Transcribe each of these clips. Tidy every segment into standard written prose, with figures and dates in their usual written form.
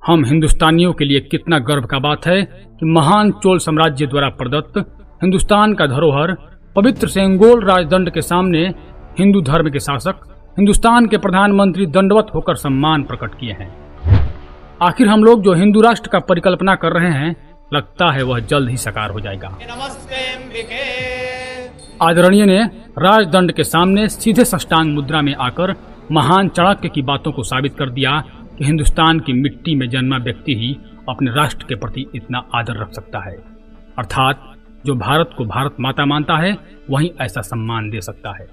हम हिंदुस्तानियों के लिए कितना गर्व का बात है कि महान चोल साम्राज्य द्वारा प्रदत्त हिंदुस्तान का धरोहर पवित्र सेंगोल राजदंड के सामने हिंदू धर्म के शासक हिंदुस्तान के प्रधानमंत्री दंडवत होकर सम्मान प्रकट किए हैं। आखिर हम लोग जो हिंदू राष्ट्र का परिकल्पना कर रहे हैं, लगता है वह जल्द ही साकार हो जाएगा। आदरणीय ने राजदंड के सामने सीधे साष्टांग मुद्रा में आकर महान चाणक्य की बातों को साबित कर दिया कि हिंदुस्तान की मिट्टी में जन्मा व्यक्ति ही अपने राष्ट्र के प्रति इतना आदर रख सकता है, अर्थात जो भारत को भारत माता मानता है वही ऐसा सम्मान दे सकता है।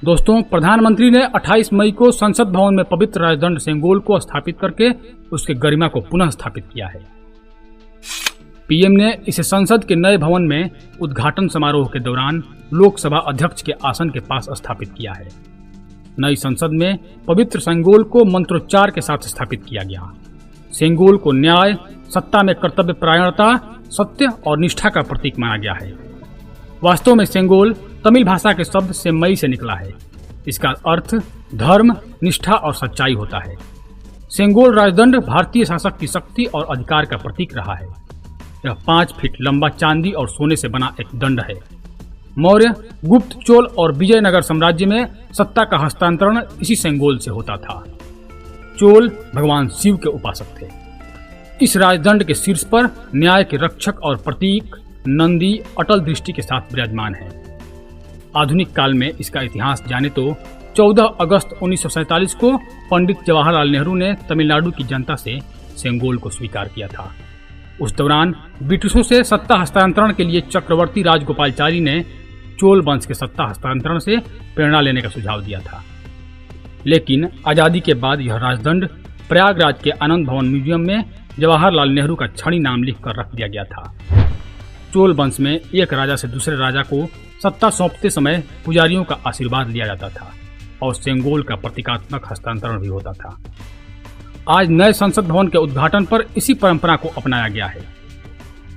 दोस्तों, प्रधानमंत्री ने 28 मई को संसद भवन में पवित्र राजदंड सेंगोल को स्थापित करके उसके गरिमा को पुनः स्थापित किया है। पीएम ने इसे संसद के नए भवन में उद्घाटन समारोह के दौरान लोकसभा अध्यक्ष के आसन के पास स्थापित किया है। नई संसद में पवित्र सेंगोल को मंत्रोच्चार के साथ स्थापित किया गया। सेंगोल को न्याय, सत्ता में कर्तव्य परायणता, सत्य और निष्ठा का प्रतीक माना गया है। वास्तव में सेंगोल तमिल भाषा के शब्द से मई से निकला है। इसका अर्थ धर्म, निष्ठा और सच्चाई होता है। सेंगोल राजदंड भारतीय शासक की शक्ति और अधिकार का प्रतीक रहा है। यह 5 फीट लंबा चांदी और सोने से बना एक दंड है। मौर्य, गुप्त, चोल और विजयनगर साम्राज्य में सत्ता का हस्तांतरण इसी सेंगोल से होता था। चोल भगवान शिव के उपासक थे। इस राजदंड के शीर्ष पर न्याय के रक्षक और प्रतीक नंदी अटल दृष्टि के साथ विराजमान है। आधुनिक काल में इसका इतिहास जाने तो 14 अगस्त 1947 को पंडित जवाहरलाल नेहरू ने तमिलनाडु की जनता से सेंगोल को स्वीकार किया था। उस दौरान ब्रिटिशों से सत्ता हस्तांतरण के लिए चक्रवर्ती राजगोपालचारी ने चोल वंश के सत्ता हस्तांतरण से प्रेरणा लेने का सुझाव दिया था। लेकिन आजादी के बाद यह राजदंड प्रयागराज के आनंद भवन म्यूजियम में जवाहरलाल नेहरू का छड़ी नाम लिखकर रख दिया गया था। चोल वंश में एक राजा से दूसरे राजा को सत्ता सौंपते समय पुजारियों का आशीर्वाद लिया जाता था और सेंगोल का प्रतीकात्मक हस्तांतरण भी होता था। आज नए संसद भवन के उद्घाटन पर इसी परंपरा को अपनाया गया है।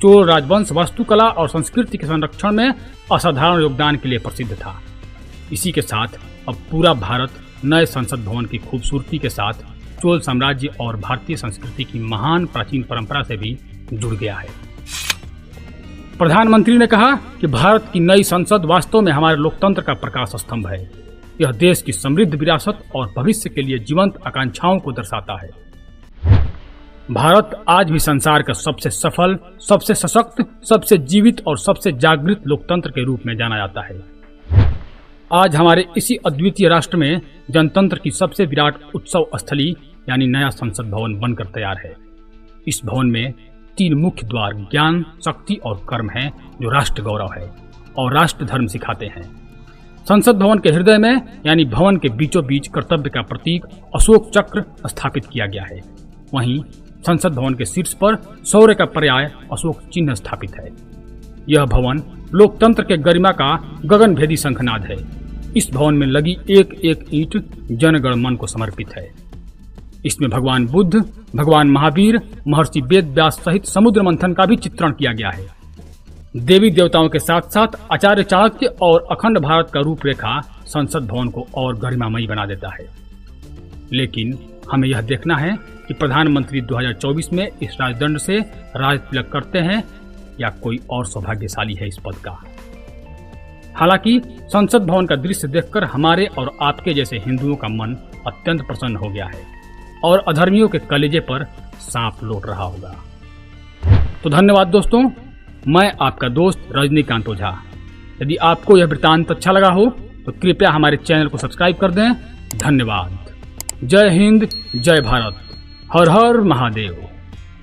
चोल राजवंश वास्तुकला और संस्कृति के संरक्षण में असाधारण योगदान के लिए प्रसिद्ध था। इसी के साथ अब पूरा भारत नए संसद भवन की खूबसूरती के साथ चोल साम्राज्य और भारतीय संस्कृति की महान प्राचीन परंपरा से भी जुड़ गया है। प्रधानमंत्री ने कहा कि भारत की नई संसद वास्तव में हमारे लोकतंत्र का प्रकाश स्तंभ है। यह देश की समृद्ध विरासत और भविष्य के लिए जीवंत आकांक्षाओं को दर्शाता है। भारत आज भी संसार का सबसे सफल, सबसे सशक्त, सबसे जीवित और सबसे जागृत लोकतंत्र के रूप में जाना जाता है। आज हमारे इसी अद्वितीय राष्ट्र में जनतंत्र की सबसे विराट उत्सव स्थली यानी नया संसद भवन बनकर तैयार है। इस भवन में 3 मुख्य द्वार ज्ञान, शक्ति और कर्म हैं जो राष्ट्र गौरव है और राष्ट्र धर्म सिखाते हैं। संसद भवन के हृदय में यानी भवन के बीचों बीच कर्तव्य का प्रतीक अशोक चक्र स्थापित किया गया है। वहीं संसद भवन के शीर्ष पर शौर्य का पर्याय अशोक चिन्ह स्थापित है। यह भवन लोकतंत्र के गरिमा का गगनभेदी शंखनाद है। इस भवन में लगी एक एक ईंट जनगण मन को समर्पित है। इसमें भगवान बुद्ध, भगवान महावीर, महर्षि वेद व्यास सहित समुद्र मंथन का भी चित्रण किया गया है। देवी देवताओं के साथ साथ आचार्य चाणक्य और अखंड भारत का रूपरेखा संसद भवन को और गरिमामयी बना देता है। लेकिन हमें यह देखना है कि प्रधानमंत्री 2024 में इस राजदंड से राज तिलक करते हैं या कोई और सौभाग्यशाली है इस पद का। हालांकि संसद भवन का दृश्य देखकर हमारे और आपके जैसे हिंदुओं का मन अत्यंत प्रसन्न हो गया है और अधर्मियों के कलेजे पर सांप लौट रहा होगा। तो धन्यवाद दोस्तों, मैं आपका दोस्त रजनीकांत ओझा। यदि आपको यह वृत्तांत अच्छा लगा हो तो कृपया हमारे चैनल को सब्सक्राइब कर दें। धन्यवाद। जय हिंद, जय भारत, हर हर महादेव।